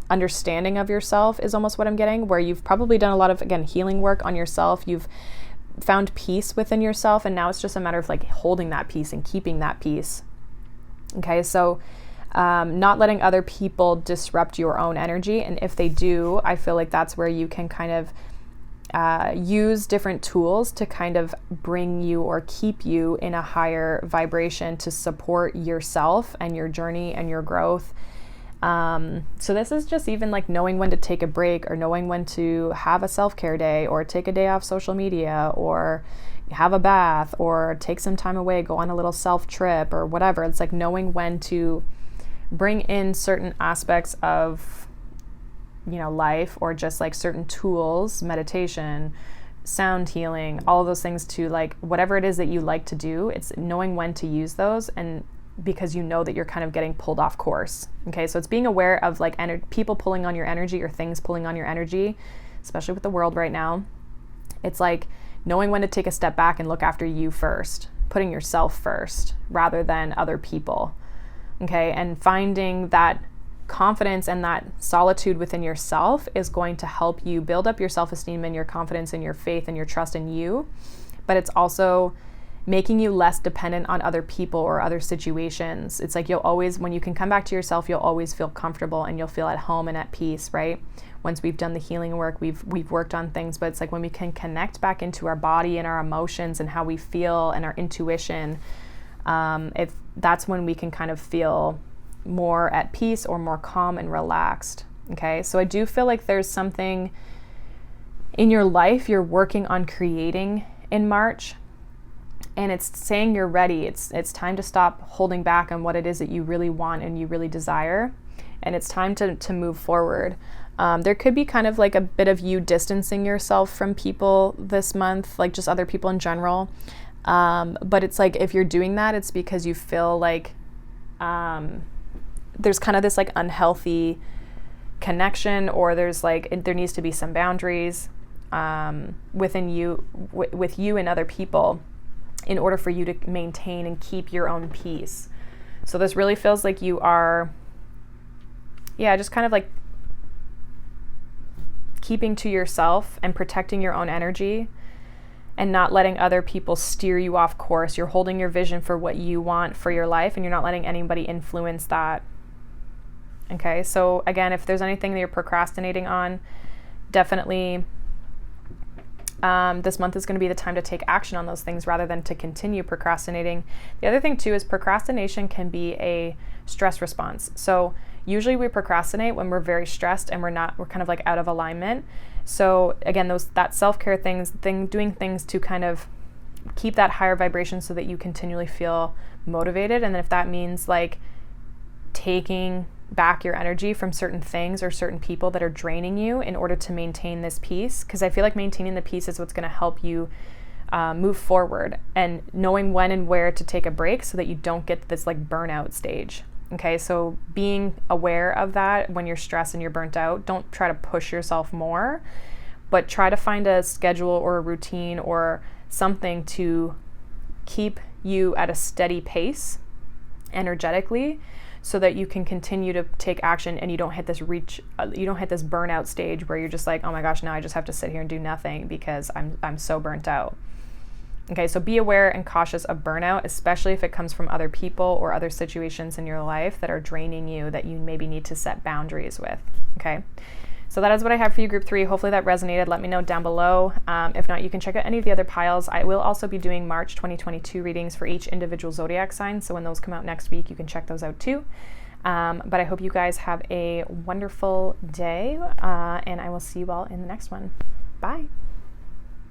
understanding of yourself is almost what I'm getting, where you've probably done a lot of, again, healing work on yourself. You've found peace within yourself, and now it's just a matter of like holding that peace and keeping that peace. Okay, so not letting other people disrupt your own energy. And if they do, I feel like that's where you can kind of use different tools to kind of bring you or keep you in a higher vibration to support yourself and your journey and your growth. So this is just even like knowing when to take a break, or knowing when to have a self-care day, or take a day off social media, or have a bath, or take some time away, go on a little self trip or whatever. It's like knowing when to bring in certain aspects of, you know, life, or just like certain tools, meditation, sound healing, all of those things, to like whatever it is that you like to do. It's knowing when to use those, and because you know that you're kind of getting pulled off course. Okay, so it's being aware of like people pulling on your energy, or things pulling on your energy, especially with the world right now. It's like knowing when to take a step back and look after you first, putting yourself first rather than other people. Okay, and finding that confidence and that solitude within yourself is going to help you build up your self-esteem and your confidence and your faith and your trust in you. But it's also making you less dependent on other people or other situations. It's like you'll always, when you can come back to yourself, you'll always feel comfortable and you'll feel at home and at peace, right? Once we've done the healing work, we've worked on things. But it's like when we can connect back into our body and our emotions and how we feel and our intuition, if that's when we can kind of feel more at peace or more calm and relaxed. Okay, so I do feel like there's something in your life you're working on creating in March, and it's saying you're ready. It's time to stop holding back on what it is that you really want and you really desire, and it's time to move forward. There could be kind of like a bit of you distancing yourself from people this month, like just other people in general. But it's like if you're doing that, it's because you feel like there's kind of this like unhealthy connection, or there's like there needs to be some boundaries within you, with you and other people, in order for you to maintain and keep your own peace. So this really feels like you are, just kind of like keeping to yourself and protecting your own energy and not letting other people steer you off course. You're holding your vision for what you want for your life, and you're not letting anybody influence that. Okay, so again, if there's anything that you're procrastinating on, definitely this month is going to be the time to take action on those things rather than to continue procrastinating. The other thing too is procrastination can be a stress response. So usually we procrastinate when we're very stressed and we're kind of like out of alignment. So again, that self-care doing things to kind of keep that higher vibration so that you continually feel motivated. And then if that means like taking back your energy from certain things or certain people that are draining you in order to maintain this peace. Because I feel like maintaining the peace is what's going to help you move forward, and knowing when and where to take a break so that you don't get this like burnout stage. Okay, so being aware of that when you're stressed and you're burnt out, don't try to push yourself more, but try to find a schedule or a routine or something to keep you at a steady pace energetically, so that you can continue to take action and you don't hit this burnout stage where you're just like, oh my gosh, now I just have to sit here and do nothing because I'm so burnt out. Okay, so be aware and cautious of burnout, especially if it comes from other people or other situations in your life that are draining you, that you maybe need to set boundaries with. Okay, so that is what I have for you, group 3. Hopefully that resonated. Let me know down below. If not, you can check out any of the other piles. I will also be doing March 2022 readings for each individual zodiac sign. So when those come out next week, you can check those out too. But I hope you guys have a wonderful day, and I will see you all in the next one. Bye.